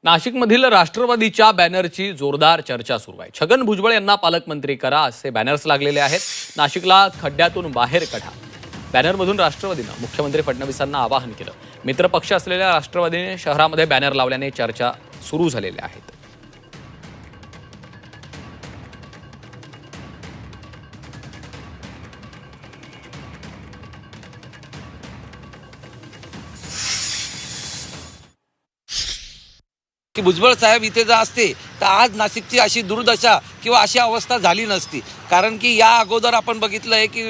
नाशिकमधील राष्ट्रवादीच्या बॅनरची जोरदार चर्चा सुरू आहे। छगन भुजबळ यांना पालकमंत्री करा असे बॅनर्स लागलेले आहेत। नाशिकला खड्ड्यातून बाहेर काढा बॅनरमधून राष्ट्रवादीनं मुख्यमंत्री फडणवीसांना आवाहन केलं। मित्रपक्ष असलेल्या राष्ट्रवादीने शहरामध्ये बॅनर लावल्याने चर्चा सुरू झालेल्या आहेत। की भुजबळ साहेब इथे जर असते तर आज नाशिकची अशी दुर्दशा किंवा अशी अवस्था झाली नसती। कारण की या अगोदर आपण बघितलं आहे की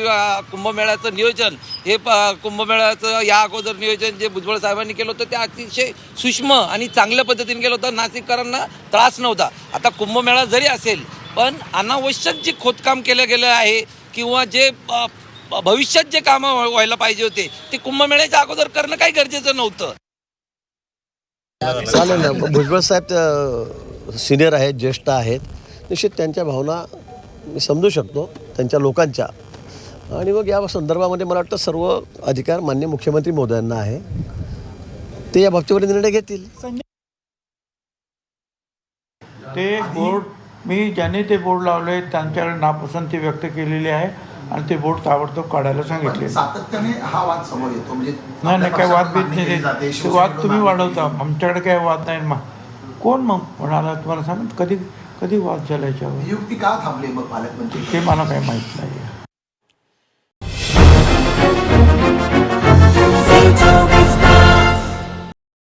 कुंभमेळ्याचं नियोजन हे कुंभमेळ्याचं या अगोदर नियोजन जे भुजबळ साहेबांनी केलं होतं ते अतिशय सूक्ष्म आणि चांगल्या पद्धतीने केलं होतं। नाशिककरांना त्रास नव्हता। आता कुंभमेळा जरी असेल पण अनावश्यक जे खोदकाम केलं गेलं आहे किंवा जे भविष्यात जे कामं व्हायला पाहिजे होते ते कुंभमेळ्याच्या अगोदर करणं काही गरजेचं नव्हतं। चालेल ना। भुजबळ साहेब सिनियर आहेत, ज्येष्ठ आहेत, निश्चित त्यांच्या भावना मी समजू शकतो त्यांच्या लोकांच्या। आणि मग या संदर्भामध्ये मला वाटतं सर्व अधिकार माननीय मुख्यमंत्री महोदयांना आहे, ते या बाबतीवर निर्णय घेतील। ते बोर्ड मी ज्यांनी ते बोर्ड लावले त्यांच्याकडे नापसंती व्यक्त केलेली आहे आणि ते बोर्ड ताबडतोब काढायला सांगितले। सातत्याने हा वाद समोर येतो म्हणजे नाही काय वाद बीत नाही, ते वाद तुम्ही वाढवता, आमच्याकडे काय वाद नाही। मग कोण मग म्हणाला तुम्हाला सांग कधी कधी वाद झाला याच्यावर? नियुक्ती का थांबली मग पालकमंत्री? ते मला काही माहीत नाही आहे।